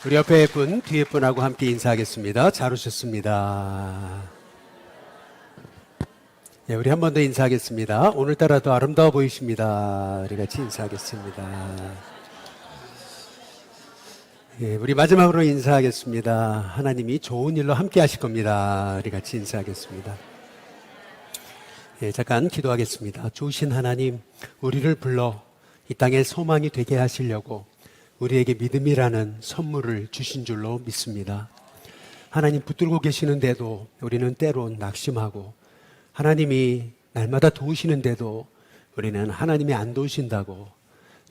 우리 옆에 분, 뒤에 분하고 함께 인사하겠습니다. 잘 오셨습니다. 예, 우리 한 번 더 인사하겠습니다. 오늘따라 더 아름다워 보이십니다. 우리 같이 인사하겠습니다. 예, 우리 마지막으로 인사하겠습니다. 하나님이 좋은 일로 함께 하실 겁니다. 우리 같이 인사하겠습니다. 예, 잠깐 기도하겠습니다. 좋으신 하나님, 우리를 불러 이 땅에 소망이 되게 하시려고 우리에게 믿음이라는 선물을 주신 줄로 믿습니다. 하나님 붙들고 계시는데도 우리는 때론 낙심하고, 하나님이 날마다 도우시는데도 우리는 하나님이 안 도우신다고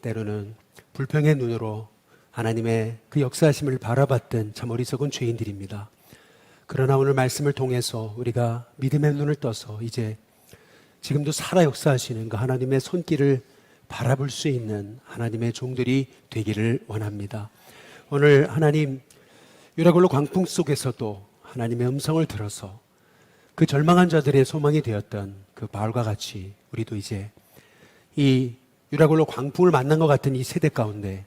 때로는 불평의 눈으로 하나님의 그 역사하심을 바라봤던 참 어리석은 죄인들입니다. 그러나 오늘 말씀을 통해서 우리가 믿음의 눈을 떠서 이제 지금도 살아 역사하시는 그 하나님의 손길을 바라볼 수 있는 하나님의 종들이 되기를 원합니다. 오늘 하나님 유라굴로 광풍 속에서도 하나님의 음성을 들어서 그 절망한 자들의 소망이 되었던 그 바울과 같이 우리도 이제 이 유라굴로 광풍을 만난 것 같은 이 세대 가운데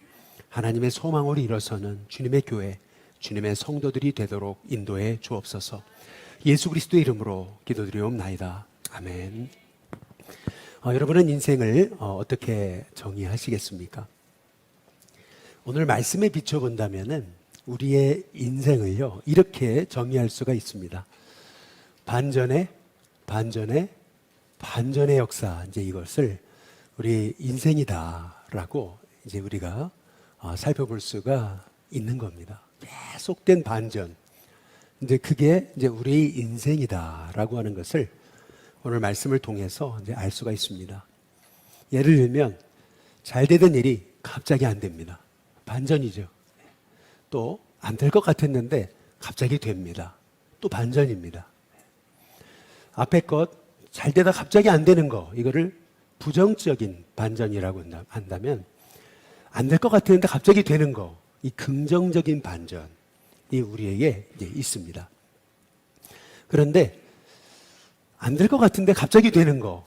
하나님의 소망으로 일어서는 주님의 교회, 주님의 성도들이 되도록 인도해 주옵소서. 예수 그리스도의 이름으로 기도드리옵나이다. 아멘. 여러분은 인생을 어떻게 정의하시겠습니까? 오늘 말씀에 비춰본다면은 우리의 인생을요 이렇게 정의할 수가 있습니다. 반전의 역사, 이제 이것을 우리 인생이다라고 이제 우리가 살펴볼 수가 있는 겁니다. 계속된 반전, 이제 그게 이제 우리 인생이다라고 하는 것을 오늘 말씀을 통해서 이제 알 수가 있습니다. 예를 들면 잘 되던 일이 갑자기 안 됩니다. 반전이죠. 또 안 될 것 같았는데 갑자기 됩니다. 또 반전입니다. 앞에 것 잘 되다 갑자기 안 되는 거, 이거를 부정적인 반전이라고 한다면, 안 될 것 같았는데 갑자기 되는 거, 이 긍정적인 반전이 우리에게 이제 있습니다. 그런데 안 될 것 같은데 갑자기 되는 거,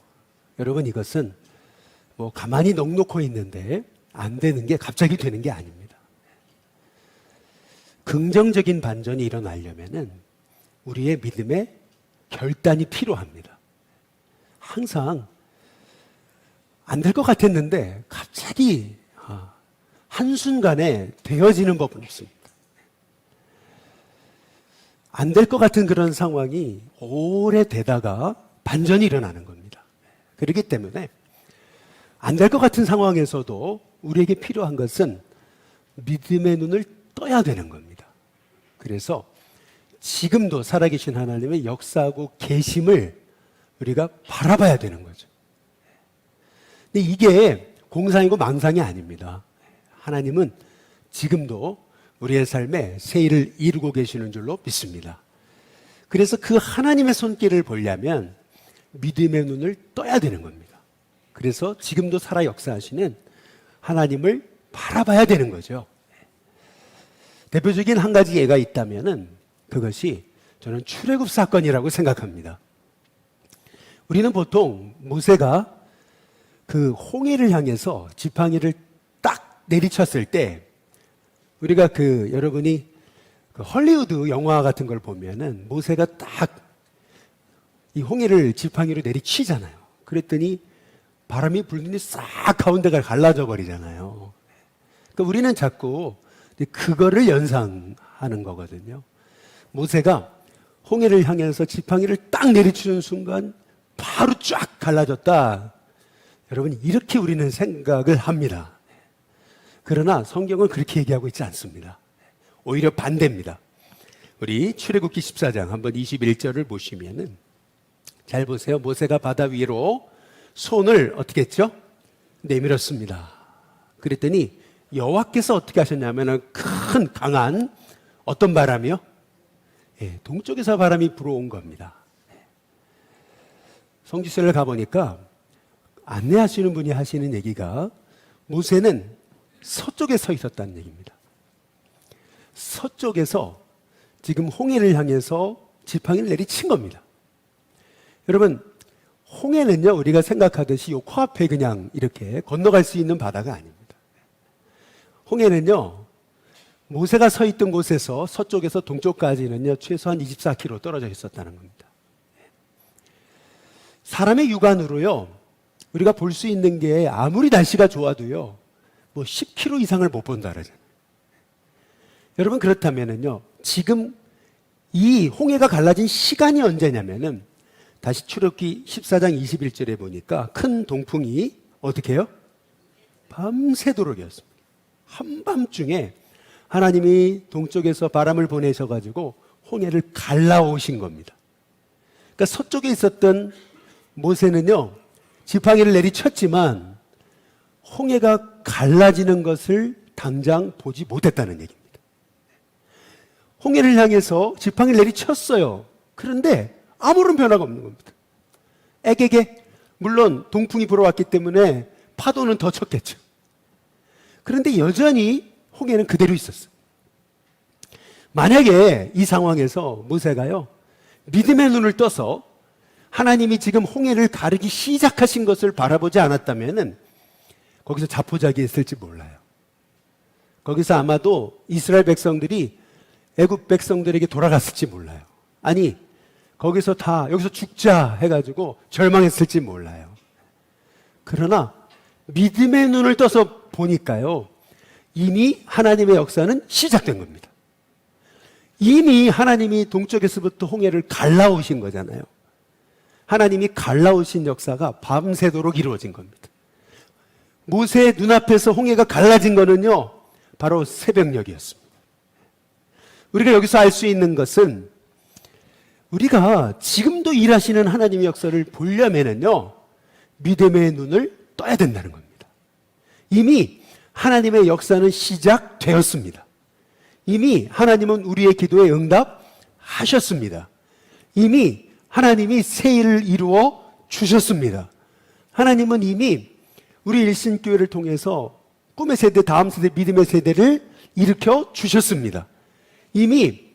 여러분 이것은 뭐 가만히 넋놓고 있는데 안 되는 게 갑자기 되는 게 아닙니다. 긍정적인 반전이 일어나려면은 우리의 믿음의 결단이 필요합니다. 항상 안 될 것 같았는데 갑자기 한순간에 되어지는 법은 없습니다. 안 될 것 같은 그런 상황이 오래 되다가 반전이 일어나는 겁니다. 그렇기 때문에 안 될 것 같은 상황에서도 우리에게 필요한 것은 믿음의 눈을 떠야 되는 겁니다. 그래서 지금도 살아계신 하나님의 역사하고 계심을 우리가 바라봐야 되는 거죠. 근데 이게 공상이고 망상이 아닙니다. 하나님은 지금도 우리의 삶에 새 일을 이루고 계시는 줄로 믿습니다. 그래서 그 하나님의 손길을 보려면 믿음의 눈을 떠야 되는 겁니다. 그래서 지금도 살아 역사하시는 하나님을 바라봐야 되는 거죠. 대표적인 한 가지 예가 있다면은 그것이 저는 출애굽 사건이라고 생각합니다. 우리는 보통 모세가 그 홍해를 향해서 지팡이를 딱 내리쳤을 때, 우리가 여러분이 그 헐리우드 영화 같은 걸 보면은 모세가 딱 이 홍해를 지팡이로 내리치잖아요. 그랬더니 바람이 불더니 싹 가운데가 갈라져 버리잖아요. 그러니까 우리는 자꾸 그거를 연상하는 거거든요. 모세가 홍해를 향해서 지팡이를 딱 내리치는 순간 바로 쫙 갈라졌다. 여러분, 이렇게 우리는 생각을 합니다. 그러나 성경은 그렇게 얘기하고 있지 않습니다. 오히려 반대입니다. 우리 출애굽기 14장 한번 21절을 보시면은, 잘 보세요. 모세가 바다 위로 손을 어떻게 했죠? 내밀었습니다. 그랬더니 여호와께서 어떻게 하셨냐면은 큰 강한 어떤 바람이요? 동쪽에서 바람이 불어온 겁니다. 성지서를 가보니까 안내하시는 분이 하시는 얘기가 모세는 서쪽에 서 있었다는 얘기입니다. 서쪽에서 지금 홍해를 향해서 지팡이를 내리친 겁니다. 여러분, 홍해는요, 우리가 생각하듯이 요 코앞에 그냥 이렇게 건너갈 수 있는 바다가 아닙니다. 홍해는요, 모세가 서 있던 곳에서 서쪽에서 동쪽까지는요, 최소한 24km 떨어져 있었다는 겁니다. 사람의 육안으로요, 우리가 볼 수 있는 게 아무리 날씨가 좋아도요, 뭐 10km 이상을 못 본다 그러잖아요. 여러분, 그렇다면은요, 지금 이 홍해가 갈라진 시간이 언제냐면은, 다시 출애굽기 14장 21절에 보니까 큰 동풍이 어떻게 해요? 밤새도록이었습니다. 한밤중에 하나님이 동쪽에서 바람을 보내셔가지고 홍해를 갈라오신 겁니다. 그러니까 서쪽에 있었던 모세는요, 지팡이를 내리쳤지만 홍해가 갈라지는 것을 당장 보지 못했다는 얘기입니다. 홍해를 향해서 지팡이를 내리쳤어요. 그런데 아무런 변화가 없는 겁니다. 애게게, 물론 동풍이 불어왔기 때문에 파도는 더 쳤겠죠. 그런데 여전히 홍해는 그대로 있었어요. 만약에 이 상황에서 모세가요, 믿음의 눈을 떠서 하나님이 지금 홍해를 가르기 시작하신 것을 바라보지 않았다면은 거기서 자포자기했을지 몰라요. 거기서 아마도 이스라엘 백성들이 애굽 백성들에게 돌아갔을지 몰라요. 아니, 거기서 다 여기서 죽자 해가지고 절망했을지 몰라요. 그러나 믿음의 눈을 떠서 보니까요, 이미 하나님의 역사는 시작된 겁니다. 이미 하나님이 동쪽에서부터 홍해를 갈라오신 거잖아요. 하나님이 갈라오신 역사가 밤새도록 이루어진 겁니다. 모세의 눈앞에서 홍해가 갈라진 거는요, 바로 새벽녘이었습니다. 우리가 여기서 알 수 있는 것은, 우리가 지금도 일하시는 하나님의 역사를 보려면은요, 믿음의 눈을 떠야 된다는 겁니다. 이미 하나님의 역사는 시작되었습니다. 이미 하나님은 우리의 기도에 응답하셨습니다. 이미 하나님이 새 일을 이루어 주셨습니다. 하나님은 이미 우리 일신교회를 통해서 꿈의 세대, 다음 세대, 믿음의 세대를 일으켜 주셨습니다. 이미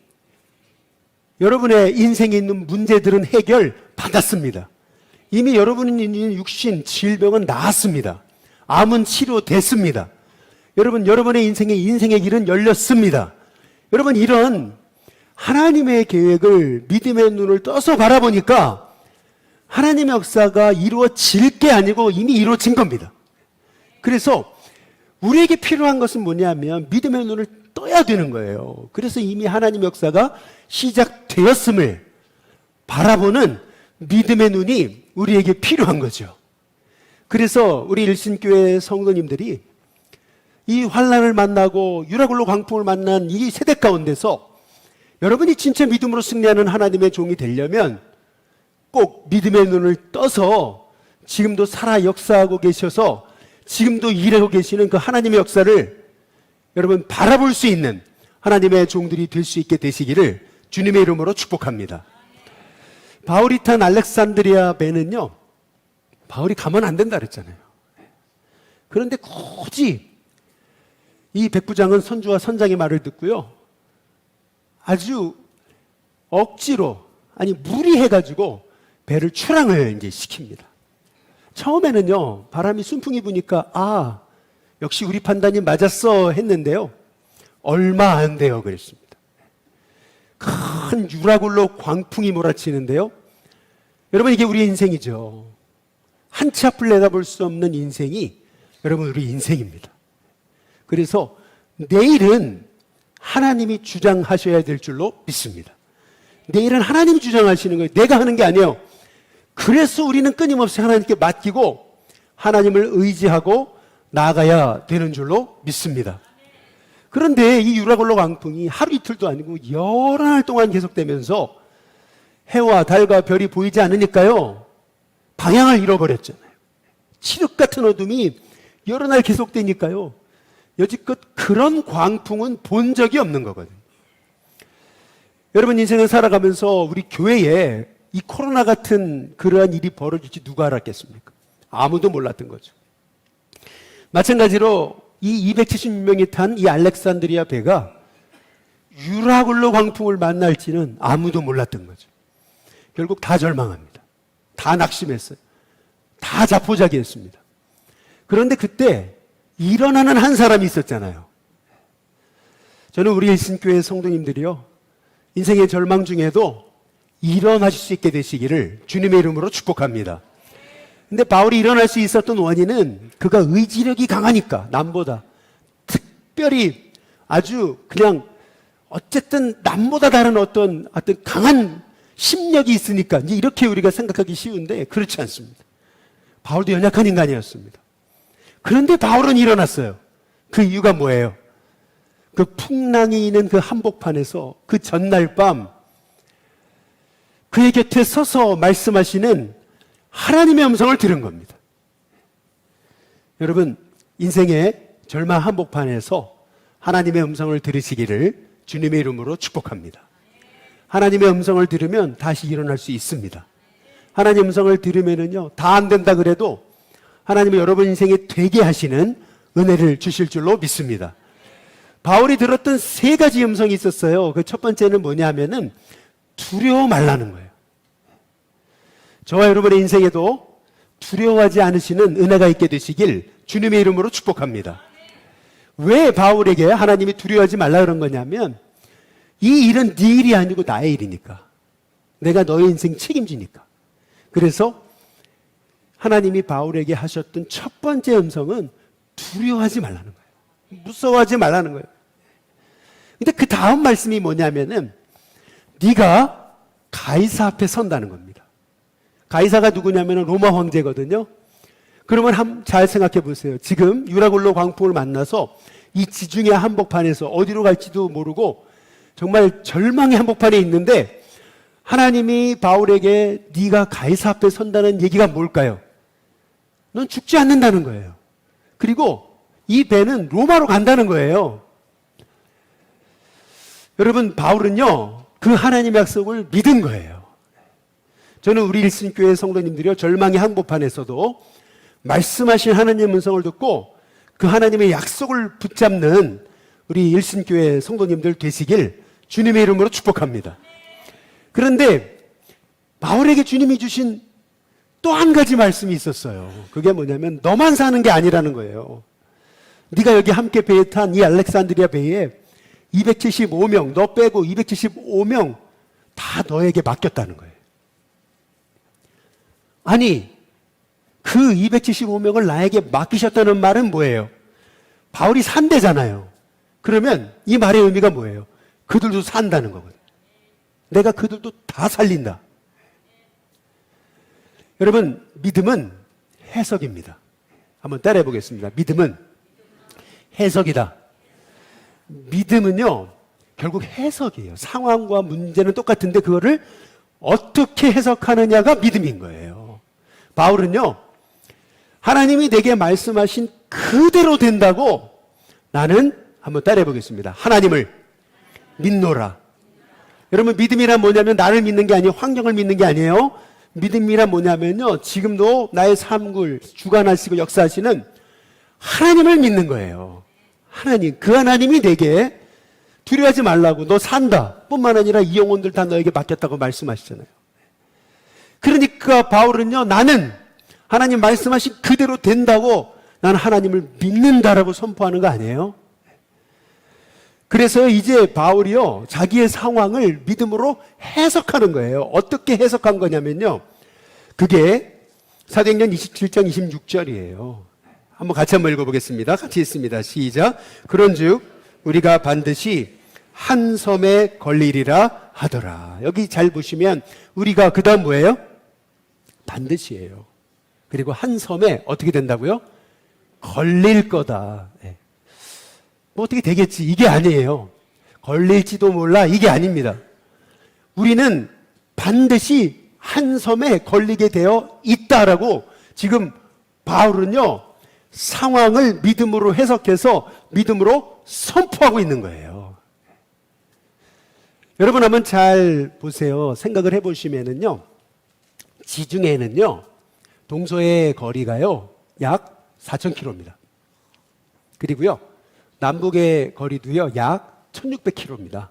여러분의 인생에 있는 문제들은 해결받았습니다. 이미 여러분이 있는 육신, 질병은 나았습니다. 암은 치료됐습니다. 여러분의 인생의 길은 열렸습니다. 여러분, 이런 하나님의 계획을 믿음의 눈을 떠서 바라보니까 하나님의 역사가 이루어질 게 아니고 이미 이루어진 겁니다. 그래서 우리에게 필요한 것은 뭐냐면 믿음의 눈을 떠야 되는 거예요. 그래서 이미 하나님의 역사가 시작되었음을 바라보는 믿음의 눈이 우리에게 필요한 거죠. 그래서 우리 일신교회 성도님들이 이 환난을 만나고 유라굴로 광풍을 만난 이 세대 가운데서 여러분이 진짜 믿음으로 승리하는 하나님의 종이 되려면 꼭 믿음의 눈을 떠서 지금도 살아 역사하고 계셔서 지금도 일하고 계시는 그 하나님의 역사를 여러분 바라볼 수 있는 하나님의 종들이 될 수 있게 되시기를 주님의 이름으로 축복합니다. 바울이 탄 알렉산드리아 배는요, 바울이 가면 안 된다 그랬잖아요. 그런데 굳이 이 백부장은 선주와 선장의 말을 듣고요, 아주 억지로, 아니 무리해가지고 배를 출항을 이제 시킵니다. 처음에는요, 바람이 순풍이 부니까 역시 우리 판단이 맞았어 했는데요, 얼마 안 돼요 그랬습니다. 큰 유라굴로 광풍이 몰아치는데요, 여러분 이게 우리의 인생이죠. 한 치 앞을 내다볼 수 없는 인생이 여러분 우리 인생입니다. 그래서 내일은 하나님이 주장하셔야 될 줄로 믿습니다. 내일은 하나님이 주장하시는 거예요. 내가 하는 게 아니에요. 그래서 우리는 끊임없이 하나님께 맡기고 하나님을 의지하고 나아가야 되는 줄로 믿습니다. 그런데 이 유라굴로 광풍이 하루 이틀도 아니고 여러 날 동안 계속되면서 해와 달과 별이 보이지 않으니까요, 방향을 잃어버렸잖아요. 칠흑 같은 어둠이 여러 날 계속되니까요, 여지껏 그런 광풍은 본 적이 없는 거거든요. 여러분 인생을 살아가면서 우리 교회에 이 코로나 같은 그러한 일이 벌어질지 누가 알았겠습니까? 아무도 몰랐던 거죠. 마찬가지로 이 276명이 탄 이 알렉산드리아 배가 유라굴로 광풍을 만날지는 아무도 몰랐던 거죠. 결국 다 절망합니다. 다 낙심했어요. 다 자포자기했습니다. 그런데 그때 일어나는 한 사람이 있었잖아요. 저는 우리 일신교회 성도님들이요, 인생의 절망 중에도 일어나실 수 있게 되시기를 주님의 이름으로 축복합니다. 근데 바울이 일어날 수 있었던 원인은 그가 의지력이 강하니까, 남보다. 특별히 아주 그냥 어쨌든 남보다 다른 어떤 강한 심력이 있으니까 이제 이렇게 우리가 생각하기 쉬운데 그렇지 않습니다. 바울도 연약한 인간이었습니다. 그런데 바울은 일어났어요. 그 이유가 뭐예요? 그 풍랑이 있는 그 한복판에서 그 전날 밤 그의 곁에 서서 말씀하시는 하나님의 음성을 들은 겁니다. 여러분, 인생의 절망 한복판에서 하나님의 음성을 들으시기를 주님의 이름으로 축복합니다. 하나님의 음성을 들으면 다시 일어날 수 있습니다. 하나님의 음성을 들으면은요, 다 안 된다 그래도 하나님은 여러분 인생에 되게 하시는 은혜를 주실 줄로 믿습니다. 바울이 들었던 세 가지 음성이 있었어요. 그 첫 번째는 뭐냐면은 두려워 말라는 거예요. 저와 여러분의 인생에도 두려워하지 않으시는 은혜가 있게 되시길 주님의 이름으로 축복합니다. 왜 바울에게 하나님이 두려워하지 말라 그런 거냐면 이 일은 네 일이 아니고 나의 일이니까. 내가 너의 인생 책임지니까. 그래서 하나님이 바울에게 하셨던 첫 번째 음성은 두려워하지 말라는 거예요. 무서워하지 말라는 거예요. 근데 그 다음 말씀이 뭐냐면은 네가 가이사 앞에 선다는 겁니다. 가이사가 누구냐면 로마 황제거든요. 그러면 잘 생각해 보세요. 지금 유라굴로 광풍을 만나서 이 지중해 한복판에서 어디로 갈지도 모르고 정말 절망의 한복판에 있는데 하나님이 바울에게 네가 가이사 앞에 선다는 얘기가 뭘까요? 넌 죽지 않는다는 거예요. 그리고 이 배는 로마로 간다는 거예요. 여러분, 바울은요, 그 하나님의 약속을 믿은 거예요. 저는 우리 일신교회 성도님들이요, 절망의 한복판에서도 말씀하신 하나님의 음성을 듣고 그 하나님의 약속을 붙잡는 우리 일신교회 성도님들 되시길 주님의 이름으로 축복합니다. 그런데 바울에게 주님이 주신 또 한 가지 말씀이 있었어요. 그게 뭐냐면 너만 사는 게 아니라는 거예요. 네가 여기 함께 배에 탄 이 알렉산드리아 배에 275명, 너 빼고 275명 다 너에게 맡겼다는 거예요. 아니, 그 275명을 나에게 맡기셨다는 말은 뭐예요? 바울이 산대잖아요. 그러면 이 말의 의미가 뭐예요? 그들도 산다는 거거든요. 내가 그들도 다 살린다. 여러분, 믿음은 해석입니다. 한번 따라해 보겠습니다. 믿음은 해석이다. 믿음은요, 결국 해석이에요. 상황과 문제는 똑같은데 그거를 어떻게 해석하느냐가 믿음인 거예요. 바울은요, 하나님이 내게 말씀하신 그대로 된다고 나는 한번 따라해 보겠습니다. 하나님을 믿노라. 여러분, 믿음이란 뭐냐면 나를 믿는 게 아니에요. 환경을 믿는 게 아니에요. 믿음이란 뭐냐면요, 지금도 나의 삶을 주관하시고 역사하시는 하나님을 믿는 거예요. 하나님, 그 하나님이 내게 두려워하지 말라고, 너 산다 뿐만 아니라 이 영혼들 다 너에게 맡겼다고 말씀하시잖아요. 그러니까 바울은요, 나는 하나님 말씀하신 그대로 된다고 나는 하나님을 믿는다라고 선포하는 거 아니에요? 그래서 이제 바울이요, 자기의 상황을 믿음으로 해석하는 거예요. 어떻게 해석한 거냐면요, 그게 사도행전 27장 26절이에요. 한번 읽어보겠습니다. 같이 읽습니다. 시작. 그런즉 우리가 반드시 한 섬에 걸리리라 하더라. 여기 잘 보시면 우리가 그 다음 뭐예요? 반드시예요. 그리고 한 섬에 어떻게 된다고요? 걸릴 거다. 뭐 어떻게 되겠지, 이게 아니에요. 걸릴지도 몰라, 이게 아닙니다. 우리는 반드시 한 섬에 걸리게 되어 있다라고 지금 바울은요, 상황을 믿음으로 해석해서 믿음으로 선포하고 있는 거예요. 여러분 한번 잘 보세요. 생각을 해보시면은요, 지중해는요, 동서의 거리가요, 약 4,000km입니다. 그리고요, 남북의 거리도요, 약 1,600km입니다.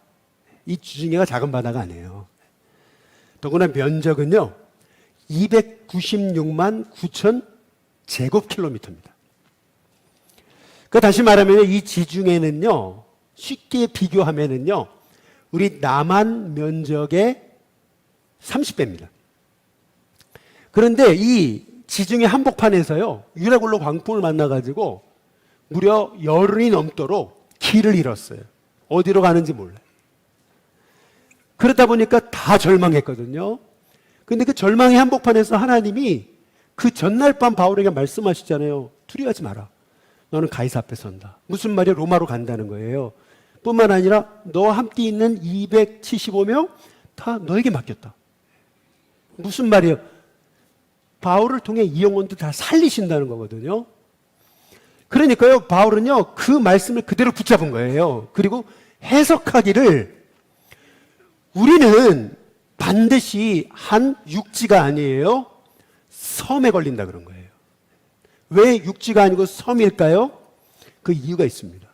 이 지중해가 작은 바다가 아니에요. 더구나 면적은요, 296만 9천 제곱킬로미터입니다. 그 다시 말하면 이 지중해는요, 쉽게 비교하면은요, 우리 남한 면적의 30배입니다. 그런데 이 지중해 한복판에서요, 유라굴로 광풍을 만나가지고 무려 열흘이 넘도록 길을 잃었어요. 어디로 가는지 몰라요. 그러다 보니까 다 절망했거든요. 근데 그 절망의 한복판에서 하나님이 그 전날 밤 바울에게 말씀하시잖아요. 두려워하지 마라. 너는 가이사 앞에 선다. 무슨 말이야? 로마로 간다는 거예요. 뿐만 아니라 너와 함께 있는 275명 다 너에게 맡겼다. 무슨 말이에요? 바울을 통해 이 영혼도 다 살리신다는 거거든요. 그러니까요, 바울은요, 그 말씀을 그대로 붙잡은 거예요. 그리고 해석하기를 우리는 반드시 한 육지가 아니에요. 섬에 걸린다 그런 거예요. 왜 육지가 아니고 섬일까요? 그 이유가 있습니다.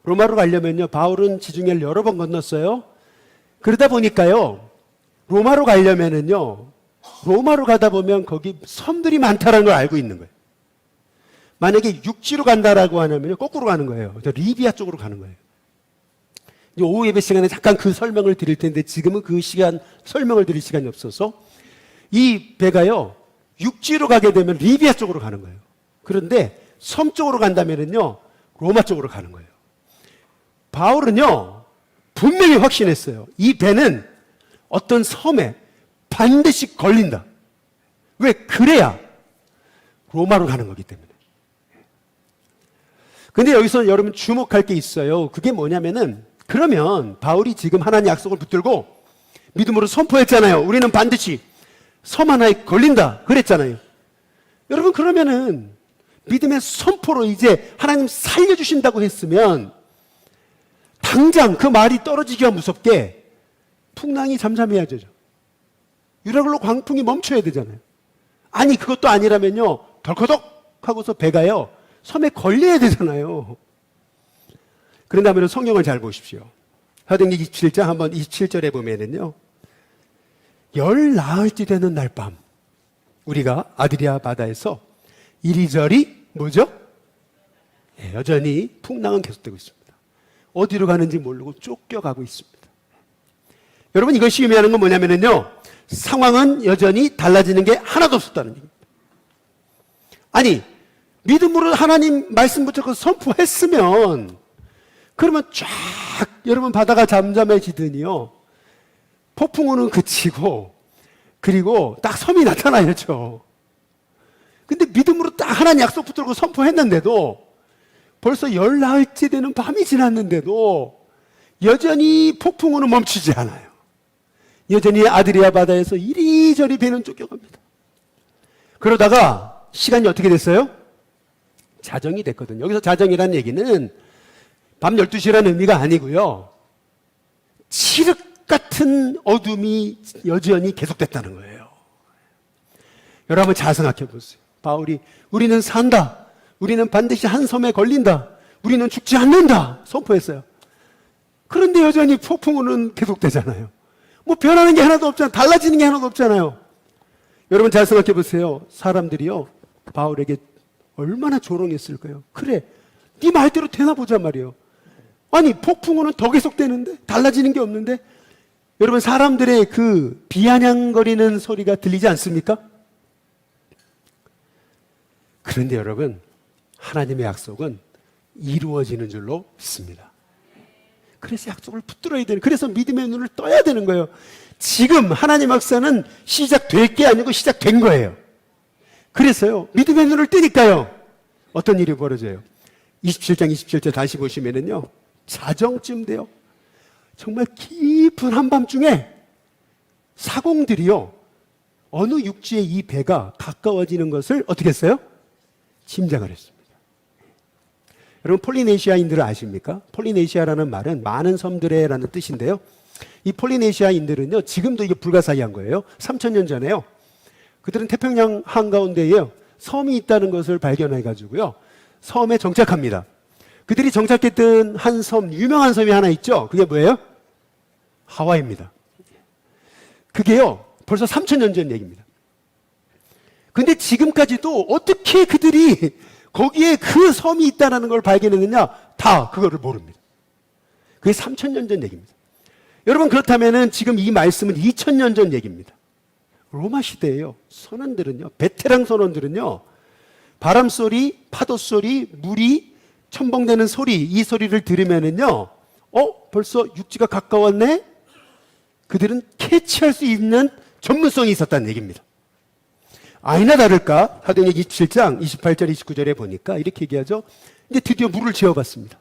로마로 가려면요, 바울은 지중해를 여러 번 건넜어요. 그러다 보니까요, 로마로 가려면은요, 로마로 가다 보면 거기 섬들이 많다는 걸 알고 있는 거예요. 만약에 육지로 간다라고 하면요, 거꾸로 가는 거예요. 리비아 쪽으로 가는 거예요. 오후 예배 시간에 잠깐 그 설명을 드릴 텐데 지금은 그 시간 설명을 드릴 시간이 없어서 이 배가요, 육지로 가게 되면 리비아 쪽으로 가는 거예요. 그런데 섬 쪽으로 간다면은요, 로마 쪽으로 가는 거예요. 바울은요, 분명히 확신했어요. 이 배는 어떤 섬에 반드시 걸린다. 왜? 그래야 로마로 가는 거기 때문에. 근데 여기서 여러분 주목할 게 있어요. 그게 뭐냐면은, 그러면 바울이 지금 하나님 약속을 붙들고 믿음으로 선포했잖아요. 우리는 반드시 섬 하나에 걸린다 그랬잖아요. 여러분, 그러면은 믿음의 선포로 이제 하나님 살려주신다고 했으면 당장 그 말이 떨어지기가 무섭게 풍랑이 잠잠해야 되죠. 유라굴로 광풍이 멈춰야 되잖아요. 아니, 그것도 아니라면요, 덜커덕 하고서 배가요, 섬에 걸려야 되잖아요. 그런다면 성경을 잘 보십시오. 사도행전 27장 한번 27절에 보면은요, 열 나흘째 되는 날 밤, 우리가 아드리아 바다에서 이리저리 뭐죠? 예, 여전히 풍랑은 계속되고 있습니다. 어디로 가는지 모르고 쫓겨가고 있습니다. 여러분, 이것이 의미하는 건 뭐냐면요, 상황은 여전히 달라지는 게 하나도 없었다는 얘기입니다. 아니, 믿음으로 하나님 말씀 붙잡고 선포했으면, 그러면 쫙 여러분 바다가 잠잠해지더니요, 폭풍우는 그치고, 그리고 딱 섬이 나타나야죠. 근데 믿음으로 딱 하나님 약속 붙들고 선포했는데도 벌써 열 나흘째 되는 밤이 지났는데도 여전히 폭풍우는 멈추지 않아요. 여전히 아드리아 바다에서 이리저리 배는 쫓겨갑니다. 그러다가 시간이 어떻게 됐어요? 자정이 됐거든요. 여기서 자정이라는 얘기는 밤 12시라는 의미가 아니고요, 칠흑 같은 어둠이 여전히 계속됐다는 거예요. 여러분, 한번 잘 생각해 보세요. 바울이 우리는 산다, 우리는 반드시 한 섬에 걸린다, 우리는 죽지 않는다 선포했어요. 그런데 여전히 폭풍우는 계속되잖아요. 뭐 변하는 게 하나도 없잖아요. 달라지는 게 하나도 없잖아요. 여러분, 잘 생각해 보세요. 사람들이요, 바울에게 얼마나 조롱했을까요? 그래, 네 말대로 되나 보자 말이에요. 아니, 폭풍우는 더 계속되는데 달라지는 게 없는데. 여러분, 사람들의 그 비아냥거리는 소리가 들리지 않습니까? 그런데 여러분, 하나님의 약속은 이루어지는 줄로 믿습니다. 그래서 약속을 붙들어야 되는, 그래서 믿음의 눈을 떠야 되는 거예요. 지금 하나님 역사는 시작될 게 아니고 시작된 거예요. 그래서요, 믿음의 눈을 뜨니까요, 어떤 일이 벌어져요? 27장 27절 다시 보시면은요, 자정쯤 돼요. 정말 깊은 한밤중에 사공들이요, 어느 육지에 이 배가 가까워지는 것을 어떻게 했어요? 짐작을 했습니다. 여러분, 폴리네시아인들을 아십니까? 폴리네시아라는 말은 많은 섬들의라는 뜻인데요, 이 폴리네시아인들은요, 지금도 이게 불가사의한 거예요. 3000년 전에요, 그들은 태평양 한가운데에요, 섬이 있다는 것을 발견해가지고요, 섬에 정착합니다. 그들이 정착했던 한 섬, 유명한 섬이 하나 있죠. 그게 뭐예요? 하와이입니다. 그게요, 벌써 3000년 전 얘기입니다. 근데 지금까지도 어떻게 그들이 거기에 그 섬이 있다는 걸 발견했느냐, 다 그거를 모릅니다. 그게 3000년 전 얘기입니다. 여러분, 그렇다면은 지금 이 말씀은 2000년 전 얘기입니다. 로마 시대에요. 선원들은요, 베테랑 선원들은요, 바람 소리, 파도 소리, 물이 첨벙대는 소리, 이 소리를 들으면은요, 벌써 육지가 가까웠네? 그들은 캐치할 수 있는 전문성이 있었다는 얘기입니다. 아니나 다를까, 사도행전 27장 28절 29절에 보니까 이렇게 얘기하죠. 이제 드디어 물을 재어봤습니다.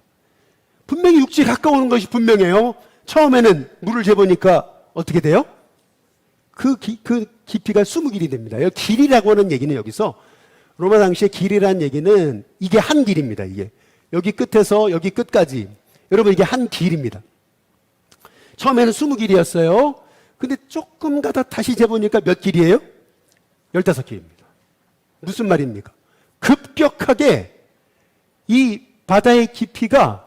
분명히 육지에 가까우는 것이 분명해요. 처음에는 물을 재보니까 어떻게 돼요? 그 깊이가 20길이 됩니다. 길이라고 하는 얘기는 여기서 로마 당시의 길이라는 얘기는 이게 한 길입니다. 이게 여기 끝에서 여기 끝까지, 여러분, 이게 한 길입니다. 처음에는 20길이었어요. 근데 조금 가다 다시 재보니까 몇 길이에요? 15길입니다. 무슨 말입니까? 급격하게 이 바다의 깊이가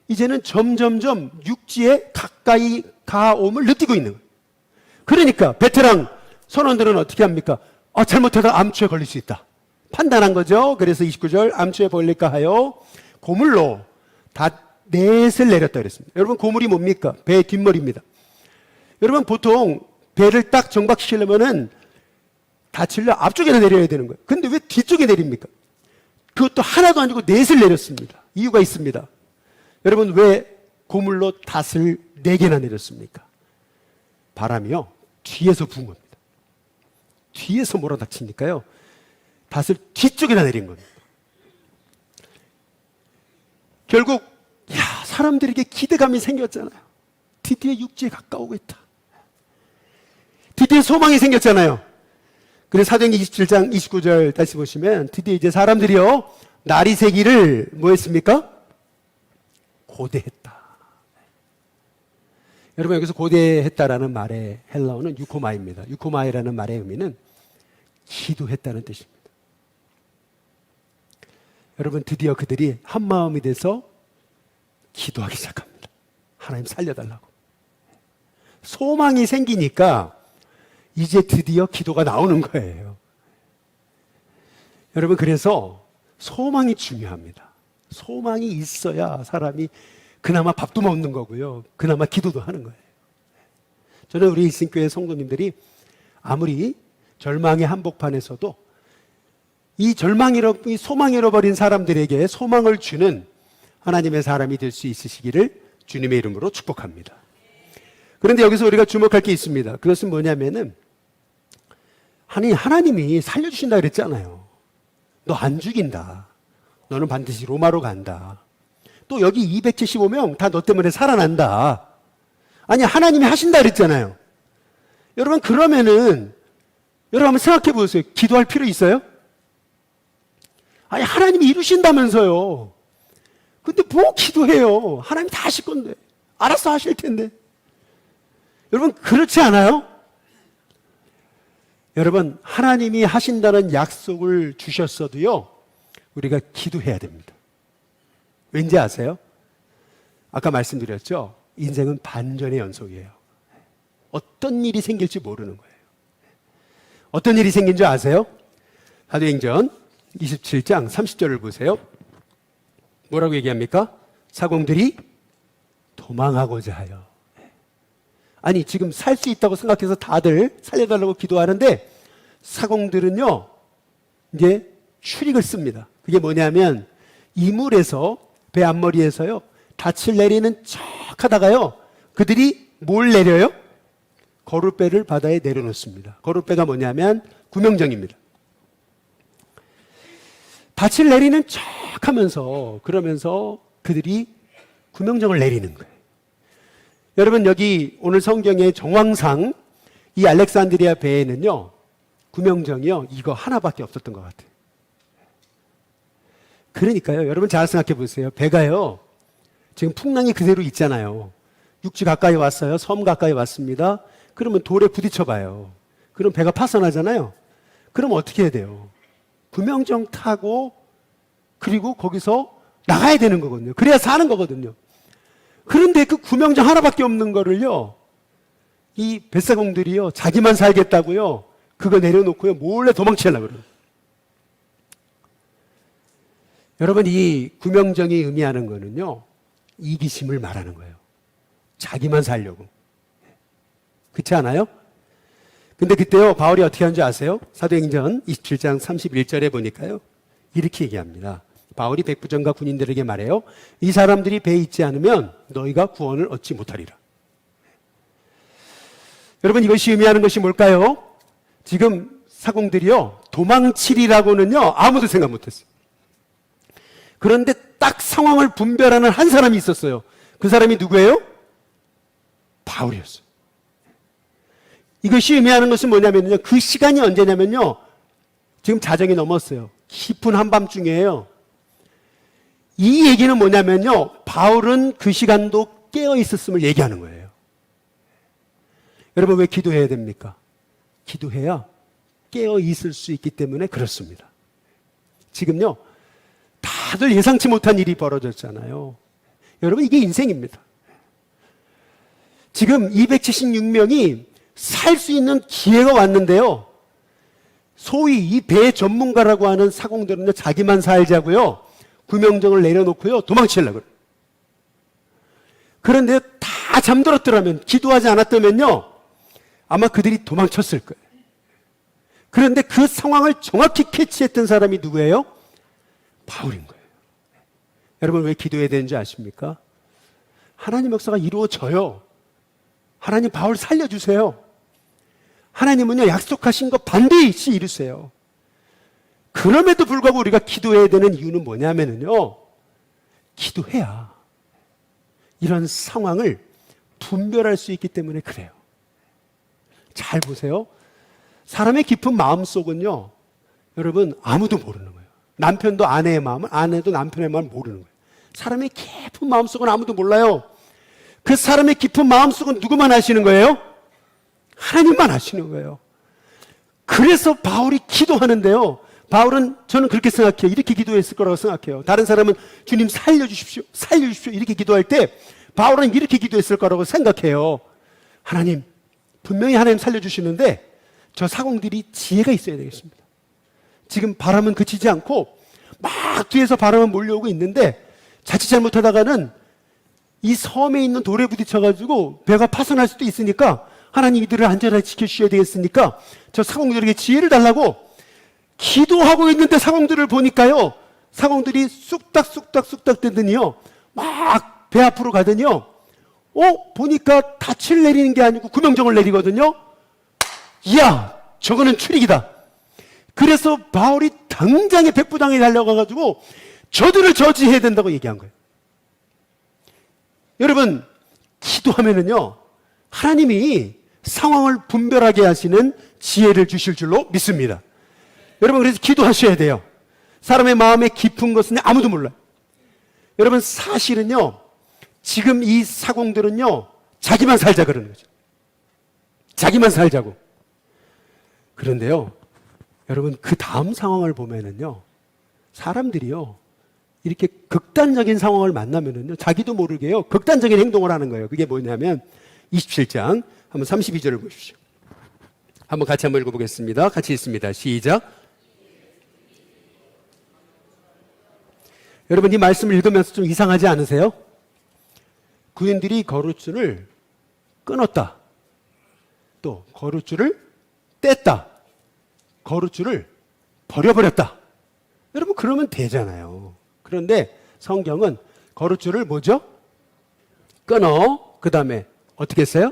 이제는 점점점 육지에 가까이 가옴을 느끼고 있는 거예요. 그러니까 베테랑 선원들은 어떻게 합니까? 잘못하다 암초에 걸릴 수 있다. 판단한 거죠. 그래서 29절, 암초에 걸릴까 하여 고물로 다 넷을 내렸다 그랬습니다. 여러분, 고물이 뭡니까? 배의 뒷머리입니다. 여러분, 보통 배를 딱 정박시키려면은 다치려 앞쪽에다 내려야 되는 거예요. 근데 왜 뒤쪽에 내립니까? 그것도 하나도 아니고 넷을 내렸습니다. 이유가 있습니다. 여러분, 왜 고물로 닷을 4개나 내렸습니까? 바람이요, 뒤에서 부은 겁니다. 뒤에서 몰아닥치니까요, 닷을 뒤쪽에다 내린 겁니다. 결국 사람들에게 기대감이 생겼잖아요. 드디어 육지에 가까우고 있다. 드디어 소망이 생겼잖아요. 그래서 사도행전 27장 29절 다시 보시면 드디어 이제 사람들이요, 날이 새기를 뭐 했습니까? 고대했다. 여러분, 여기서 고대했다라는 말의 헬라어는 유코마이입니다. 유코마이라는 말의 의미는 기도했다는 뜻입니다. 여러분, 드디어 그들이 한 마음이 돼서 기도하기 시작합니다. 하나님 살려달라고. 소망이 생기니까 이제 드디어 기도가 나오는 거예요. 여러분, 그래서 소망이 중요합니다. 소망이 있어야 사람이 그나마 밥도 먹는 거고요, 그나마 기도도 하는 거예요. 저는 우리 일신교회 성도님들이 아무리 절망의 한복판에서도 이 소망 잃어버린 사람들에게 소망을 주는 하나님의 사람이 될 수 있으시기를 주님의 이름으로 축복합니다. 그런데 여기서 우리가 주목할 게 있습니다. 그것은 뭐냐면은, 하나님이 살려주신다 그랬잖아요. 너 안 죽인다. 너는 반드시 로마로 간다. 또 여기 275명 다 너 때문에 살아난다. 아니, 하나님이 하신다 그랬잖아요. 여러분, 그러면은 여러분 한번 생각해 보세요. 기도할 필요 있어요? 아니, 하나님이 이루신다면서요. 근데 뭐 기도해요? 하나님 다 하실 건데. 알아서 하실 텐데. 여러분, 그렇지 않아요? 여러분, 하나님이 하신다는 약속을 주셨어도요, 우리가 기도해야 됩니다. 왠지 아세요? 아까 말씀드렸죠? 인생은 반전의 연속이에요. 어떤 일이 생길지 모르는 거예요. 어떤 일이 생긴 줄 아세요? 사도행전 27장 30절을 보세요. 뭐라고 얘기합니까? 사공들이 도망하고자 하여. 아니, 지금 살 수 있다고 생각해서 다들 살려달라고 기도하는데, 사공들은요, 이제 추릭을 씁니다. 그게 뭐냐면, 이물에서, 배 앞머리에서요, 닻을 내리는 척 하다가요, 그들이 뭘 내려요? 거룻배를 바다에 내려놓습니다. 거룻배가 뭐냐면 구명정입니다. 닻을 내리는 척 하면서, 그러면서 그들이 구명정을 내리는 거예요. 여러분, 여기 오늘 성경의 정황상 이 알렉산드리아 배에는요, 구명정이요, 이거 하나밖에 없었던 것 같아요. 그러니까요, 여러분 잘 생각해 보세요. 배가요, 지금 풍랑이 그대로 있잖아요. 육지 가까이 왔어요. 섬 가까이 왔습니다. 그러면 돌에 부딪혀 봐요. 그럼 배가 파손하잖아요. 그럼 어떻게 해야 돼요? 구명정 타고, 그리고 거기서 나가야 되는 거거든요. 그래야 사는 거거든요. 그런데 그 구명정 하나밖에 없는 거를요, 이 뱃사공들이요, 자기만 살겠다고요, 그거 내려놓고요, 몰래 도망치려고 그래요. 여러분, 이 구명정이 의미하는 거는요, 이기심을 말하는 거예요. 자기만 살려고. 그렇지 않아요? 근데 그때요, 바울이 어떻게 하는지 아세요? 사도행전 27장 31절에 보니까요, 이렇게 얘기합니다. 바울이 백부장과 군인들에게 말해요. 이 사람들이 배에 있지 않으면 너희가 구원을 얻지 못하리라. 여러분, 이것이 의미하는 것이 뭘까요? 지금 사공들이요, 도망치리라고는요, 아무도 생각 못했어요. 그런데 딱 상황을 분별하는 한 사람이 있었어요. 그 사람이 누구예요? 바울이었어요. 이것이 의미하는 것은 뭐냐면요, 그 시간이 언제냐면요, 지금 자정이 넘었어요. 깊은 한밤중이에요. 이 얘기는 뭐냐면요, 바울은 그 시간도 깨어 있었음을 얘기하는 거예요. 여러분, 왜 기도해야 됩니까? 기도해야 깨어 있을 수 있기 때문에 그렇습니다. 지금요, 다들 예상치 못한 일이 벌어졌잖아요. 여러분, 이게 인생입니다. 지금 276명이 살 수 있는 기회가 왔는데요, 소위 이 배 전문가라고 하는 사공들은요, 자기만 살자고요, 구명정을 내려놓고요, 도망치려고 그래요. 그런데 다 잠들었더라면, 기도하지 않았다면요, 아마 그들이 도망쳤을 거예요. 그런데 그 상황을 정확히 캐치했던 사람이 누구예요? 바울인 거예요. 여러분, 왜 기도해야 되는지 아십니까? 하나님 역사가 이루어져요. 하나님, 바울 살려주세요. 하나님은요, 약속하신 거 반드시 이루세요. 그럼에도 불구하고 우리가 기도해야 되는 이유는 뭐냐면요, 기도해야 이런 상황을 분별할 수 있기 때문에 그래요. 잘 보세요. 사람의 깊은 마음속은요, 여러분, 아무도 모르는 거예요. 남편도 아내의 마음을, 아내도 남편의 마음을 모르는 거예요. 사람의 깊은 마음속은 아무도 몰라요. 그 사람의 깊은 마음속은 누구만 아시는 거예요? 하나님만 아시는 거예요. 그래서 바울이 기도하는데요, 바울은, 저는 그렇게 생각해요. 이렇게 기도했을 거라고 생각해요. 다른 사람은 주님 살려주십시오, 살려주십시오 이렇게 기도할 때, 바울은 이렇게 기도했을 거라고 생각해요. 하나님, 분명히 하나님 살려주시는데 저 사공들이 지혜가 있어야 되겠습니다. 지금 바람은 그치지 않고 막 뒤에서 바람은 몰려오고 있는데, 자칫 잘못하다가는 이 섬에 있는 돌에 부딪혀가지고 배가 파손할 수도 있으니까 하나님 이들을 안전하게 지켜주셔야 되겠으니까 저 사공들에게 지혜를 달라고 기도하고 있는데, 사공들을 보니까요, 사공들이 쑥닥 되더니요, 막 배 앞으로 가더니요, 보니까 닻을 내리는 게 아니고 구명정을 내리거든요. 이야, 저거는 출익이다. 그래서 바울이 당장에 백부장에 달려가가지고 저들을 저지해야 된다고 얘기한 거예요. 여러분, 기도하면은요, 하나님이 상황을 분별하게 하시는 지혜를 주실 줄로 믿습니다. 여러분, 그래서 기도하셔야 돼요. 사람의 마음의 깊은 것은 아무도 몰라요. 여러분, 사실은요, 지금 이 사공들은요, 자기만 살자 그러는 거죠. 자기만 살자고. 그런데요, 여러분, 그 다음 상황을 보면은요, 사람들이요, 이렇게 극단적인 상황을 만나면은요, 자기도 모르게요, 극단적인 행동을 하는 거예요. 그게 뭐냐면 27장 한번 32절을 보십시오. 한번 같이 한번 읽어보겠습니다. 같이 읽습니다. 시작. 여러분, 이 말씀을 읽으면서 좀 이상하지 않으세요? 군인들이 거루줄을 끊었다. 또 거루줄을 뗐다. 거루줄을 버려버렸다. 여러분, 그러면 되잖아요. 그런데 성경은 거루줄을 뭐죠? 끊어. 그 다음에 어떻게 했어요?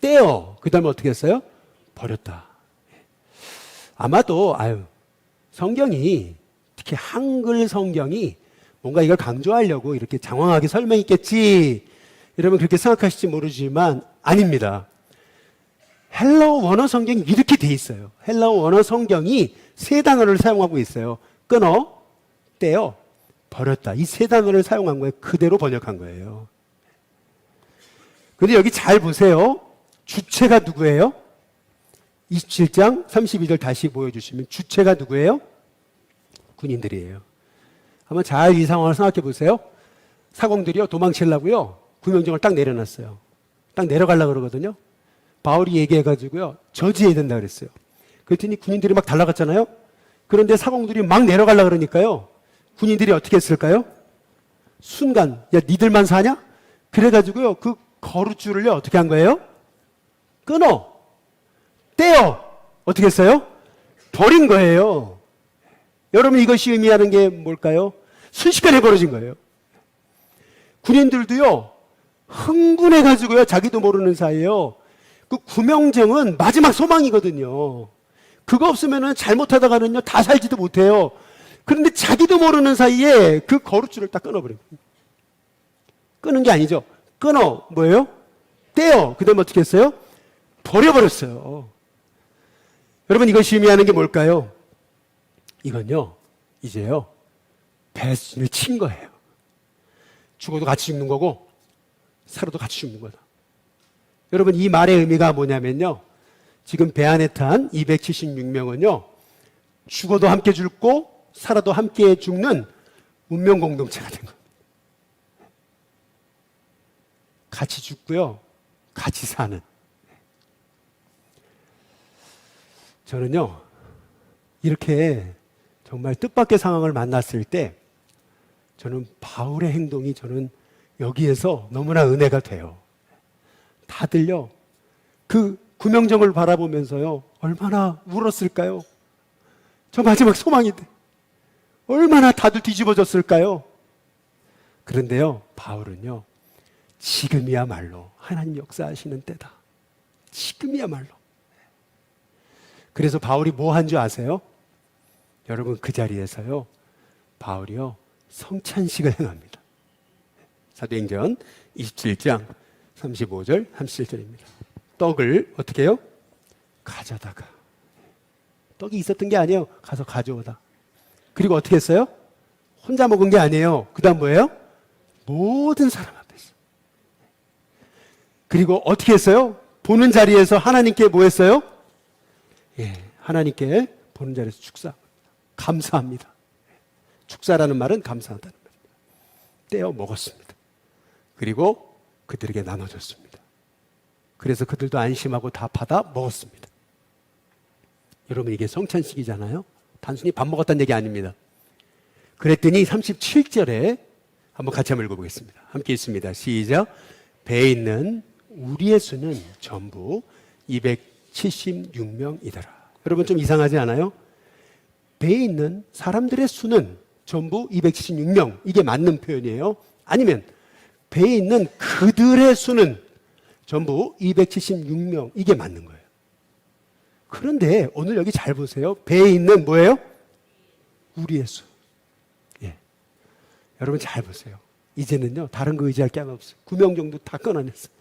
떼어. 그 다음에 어떻게 했어요? 버렸다. 아마도 성경이, 특히 한글 성경이 뭔가 이걸 강조하려고 이렇게 장황하게 설명했겠지, 여러분 그렇게 생각하실지 모르지만 아닙니다. 헬라어 원어 성경이 이렇게 돼 있어요. 헬라어 원어 성경이 세 단어를 사용하고 있어요. 끊어, 떼어, 버렸다. 이 세 단어를 사용한 거예요. 그대로 번역한 거예요. 근데 여기 잘 보세요. 주체가 누구예요? 27장 32절 다시 보여주시면 주체가 누구예요? 군인들이에요. 한번 잘 이 상황을 생각해 보세요. 사공들이요, 도망치려고요, 구명정을 딱 내려놨어요. 딱 내려가려고 그러거든요. 바울이 얘기해가지고요, 저지해야 된다 그랬어요. 그랬더니 군인들이 막 달라갔잖아요. 그런데 사공들이 막 내려가려고 그러니까요, 군인들이 어떻게 했을까요? 순간, 야, 니들만 사냐? 그래가지고요, 그 거룻줄을요, 어떻게 한 거예요? 끊어, 떼어, 어떻게 했어요? 버린 거예요. 여러분, 이것이 의미하는 게 뭘까요? 순식간에 벌어진 거예요. 군인들도요, 흥분해가지고요, 자기도 모르는 사이에요. 그 구명정은 마지막 소망이거든요. 그거 없으면은 잘못하다가는요, 다 살지도 못해요. 그런데 자기도 모르는 사이에 그 거룻줄을 딱 끊어버린 거예요. 끊은 게 아니죠. 끊어, 뭐예요? 떼어. 그 다음에 어떻게 했어요? 버려버렸어요. 여러분, 이것이 의미하는 게 뭘까요? 이건요, 이제요, 배신을 친 거예요. 죽어도 같이 죽는 거고, 살아도 같이 죽는 거다. 여러분, 이 말의 의미가 뭐냐면요, 지금 배 안에 탄 276명은요, 죽어도 함께 죽고, 살아도 함께 죽는 운명 공동체가 된 겁니다. 같이 죽고요, 같이 사는. 저는요, 이렇게 정말 뜻밖의 상황을 만났을 때 저는 바울의 행동이 저는 여기에서 너무나 은혜가 돼요. 다들요, 그 구명정을 바라보면서요, 얼마나 울었을까요? 저 마지막 소망인데 얼마나 다들 뒤집어졌을까요? 그런데요, 바울은요, 지금이야말로 하나님 역사하시는 때다. 지금이야말로. 그래서 바울이 뭐 한 줄 아세요? 여러분, 그 자리에서요, 바울이요, 성찬식을 행합니다. 사도행전 27장 35절 37절입니다. 떡을 어떻게 해요? 가져다가. 떡이 있었던 게 아니에요. 가서 가져오다. 그리고 어떻게 했어요? 혼자 먹은 게 아니에요. 그 다음 뭐예요? 모든 사람 앞에서. 그리고 어떻게 했어요? 보는 자리에서 하나님께 뭐 했어요? 하나님께 보는 자리에서 축사. 감사합니다. 축사라는 말은 감사하다는 말입니다. 떼어 먹었습니다. 그리고 그들에게 나눠줬습니다. 그래서 그들도 안심하고 다 받아 먹었습니다. 여러분, 이게 성찬식이잖아요. 단순히 밥 먹었다는 얘기 아닙니다. 그랬더니 37절에 한번 같이 한번 읽어보겠습니다. 함께 있습니다. 시작. 배에 있는 우리의 수는 전부 276명이더라. 여러분, 좀 이상하지 않아요? 배에 있는 사람들의 수는 전부 276명. 이게 맞는 표현이에요. 아니면 배에 있는 그들의 수는 전부 276명. 이게 맞는 거예요. 그런데 오늘 여기 잘 보세요. 배에 있는 뭐예요? 우리의 수. 여러분 잘 보세요. 이제는요, 다른 거 의지할 게 하나 없어요. 구명정도 다 끊어냈어요.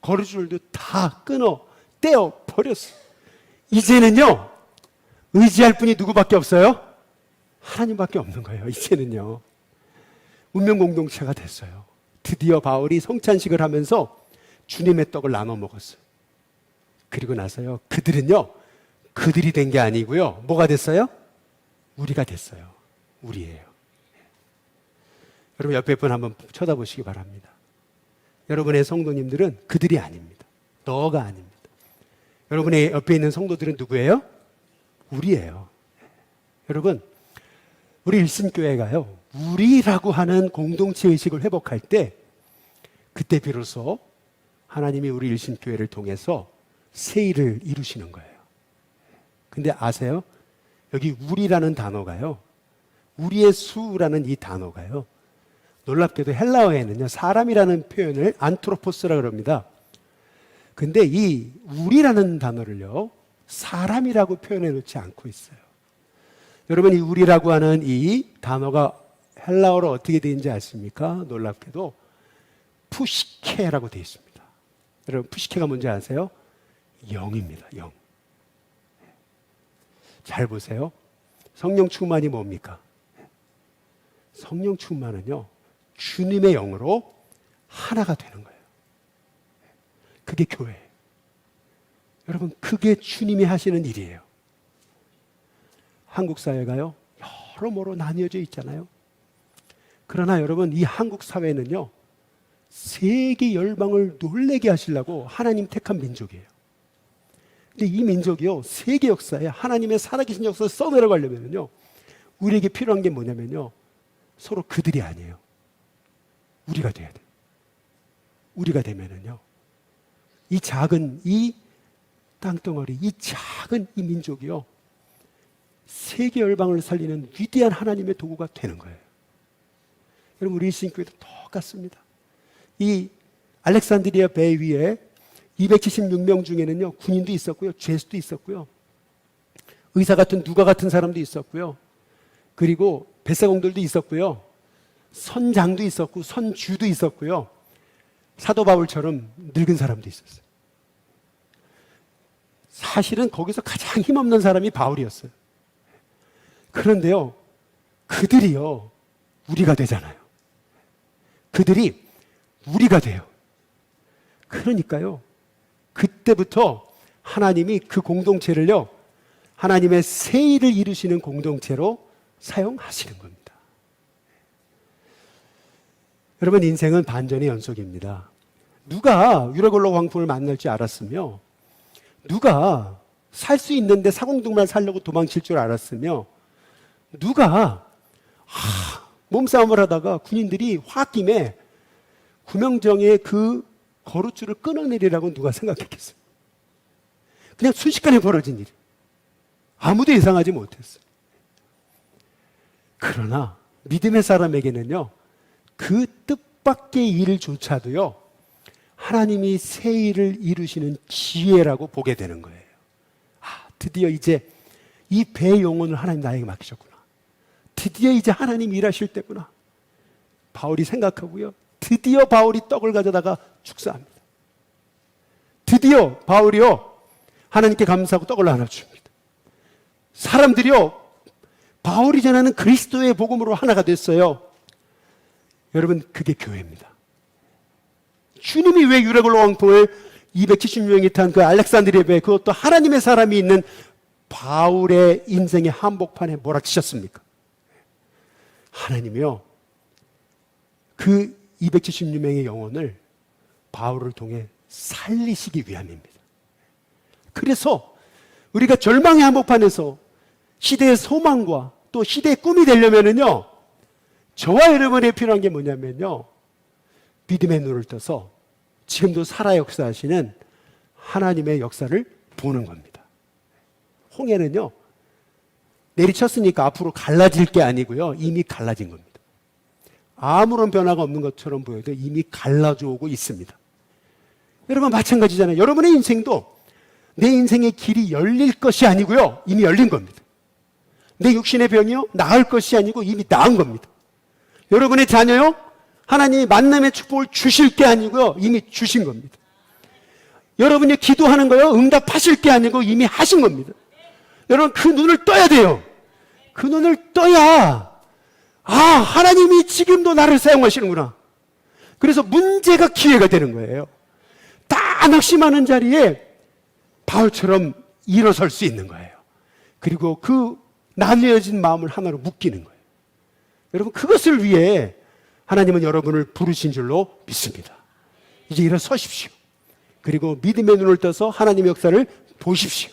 거리줄도 다 끊어 떼어 버렸어요. 이제는요, 의지할 분이 누구밖에 없어요? 하나님밖에 없는 거예요. 이제는요, 운명 공동체가 됐어요. 드디어 바울이 성찬식을 하면서 주님의 떡을 나눠 먹었어요. 그리고 나서요, 그들은요, 그들이 된 게 아니고요, 뭐가 됐어요? 우리가 됐어요. 우리예요. 여러분, 옆에 분 한번 쳐다보시기 바랍니다. 여러분의 성도님들은 그들이 아닙니다. 너가 아닙니다. 여러분의 옆에 있는 성도들은 누구예요? 우리예요. 여러분, 우리 일신교회가요, 우리라고 하는 공동체 의식을 회복할 때, 그때 비로소 하나님이 우리 일신교회를 통해서 새 일을 이루시는 거예요. 근데 아세요? 여기 우리라는 단어가요, 우리의 수라는 이 단어가요, 놀랍게도 헬라어에는요, 사람이라는 표현을 안트로포스라고 합니다. 근데 이 우리라는 단어를요, 사람이라고 표현해 놓지 않고 있어요. 여러분, 이 우리라고 하는 이 단어가 헬라어로 어떻게 되는지 아십니까? 놀랍게도 푸시케라고 되어 있습니다. 여러분, 푸시케가 뭔지 아세요? 영입니다. 영. 잘 보세요. 성령 충만이 뭡니까? 성령 충만은요, 주님의 영으로 하나가 되는 거예요. 그게 교회예요. 여러분, 그게 주님이 하시는 일이에요. 한국 사회가요, 여러모로 나뉘어져 있잖아요. 그러나 여러분, 이 한국 사회는요, 세계 열방을 놀래게 하시려고 하나님 택한 민족이에요. 근데 이 민족이요, 세계 역사에 하나님의 살아계신 역사를 써내려가려면요, 우리에게 필요한 게 뭐냐면요, 서로 그들이 아니에요. 우리가 돼야 돼요. 우리가 되면은요, 이 작은 이 땅덩어리, 이 작은 이 민족이요, 세계 열방을 살리는 위대한 하나님의 도구가 되는 거예요. 여러분, 우리 일신교회도 똑같습니다. 이 알렉산드리아 배 위에 276명 중에는요, 군인도 있었고요, 죄수도 있었고요, 의사 같은 누가 같은 사람도 있었고요, 그리고 뱃사공들도 있었고요, 선장도 있었고 선주도 있었고요, 사도 바울처럼 늙은 사람도 있었어요. 사실은 거기서 가장 힘없는 사람이 바울이었어요. 그런데요, 그들이요, 우리가 되잖아요. 그들이 우리가 돼요. 그러니까요, 그때부터 하나님이 그 공동체를요, 하나님의 새 일을 이루시는 공동체로 사용하시는 겁니다. 여러분, 인생은 반전의 연속입니다. 누가 유라굴로 광풍을 만날 줄 알았으며, 누가 살 수 있는데 사공둥만 살려고 도망칠 줄 알았으며, 누가 몸싸움을 하다가 군인들이 홧김에 구명정의 그 거루줄을 끊어내리라고 누가 생각했겠어요? 그냥 순식간에 벌어진 일이, 아무도 예상하지 못했어요. 그러나 믿음의 사람에게는요, 그 뜻밖의 일조차도요, 하나님이 새 일을 이루시는 기회라고 보게 되는 거예요. 드디어 이제 이 배의 영혼을 하나님 나에게 맡기셨구나. 드디어 이제 하나님 일하실 때구나. 바울이 생각하고요, 드디어 바울이 떡을 가져다가 축사합니다. 드디어 바울이요, 하나님께 감사하고 떡을 나눠줍니다. 사람들이요, 바울이 전하는 그리스도의 복음으로 하나가 됐어요. 여러분, 그게 교회입니다. 주님이 왜 유라굴로 왕풍을 276명이 탄 그 알렉산드리아 배, 그것도 하나님의 사람이 있는 바울의 인생의 한복판에 몰아치셨습니까? 하나님이요, 그 276명의 영혼을 바울을 통해 살리시기 위함입니다. 그래서 우리가 절망의 한복판에서 시대의 소망과 또 시대의 꿈이 되려면은요, 저와 여러분이 필요한 게 뭐냐면요, 믿음의 눈을 떠서 지금도 살아 역사하시는 하나님의 역사를 보는 겁니다. 홍해는요, 내리쳤으니까 앞으로 갈라질 게 아니고요, 이미 갈라진 겁니다. 아무런 변화가 없는 것처럼 보여도 이미 갈라져 오고 있습니다. 여러분, 마찬가지잖아요. 여러분의 인생도 내 인생의 길이 열릴 것이 아니고요, 이미 열린 겁니다. 내 육신의 병이요, 나을 것이 아니고 이미 나은 겁니다. 여러분의 자녀요, 하나님이 만남의 축복을 주실 게 아니고요, 이미 주신 겁니다. 여러분이 기도하는 거요, 응답하실 게 아니고 이미 하신 겁니다. 여러분, 그 눈을 떠야 돼요. 그 눈을 떠야, 하나님이 지금도 나를 사용하시는구나. 그래서 문제가 기회가 되는 거예요. 다 낙심하는 자리에 바울처럼 일어설 수 있는 거예요. 그리고 그 나뉘어진 마음을 하나로 묶이는 거예요. 여러분, 그것을 위해 하나님은 여러분을 부르신 줄로 믿습니다. 이제 일어서십시오. 그리고 믿음의 눈을 떠서 하나님의 역사를 보십시오.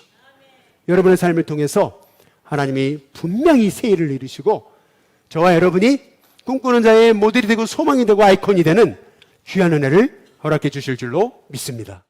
여러분의 삶을 통해서 하나님이 분명히 새 일을 이루시고, 저와 여러분이 꿈꾸는 자의 모델이 되고 소망이 되고 아이콘이 되는 귀한 은혜를 허락해 주실 줄로 믿습니다.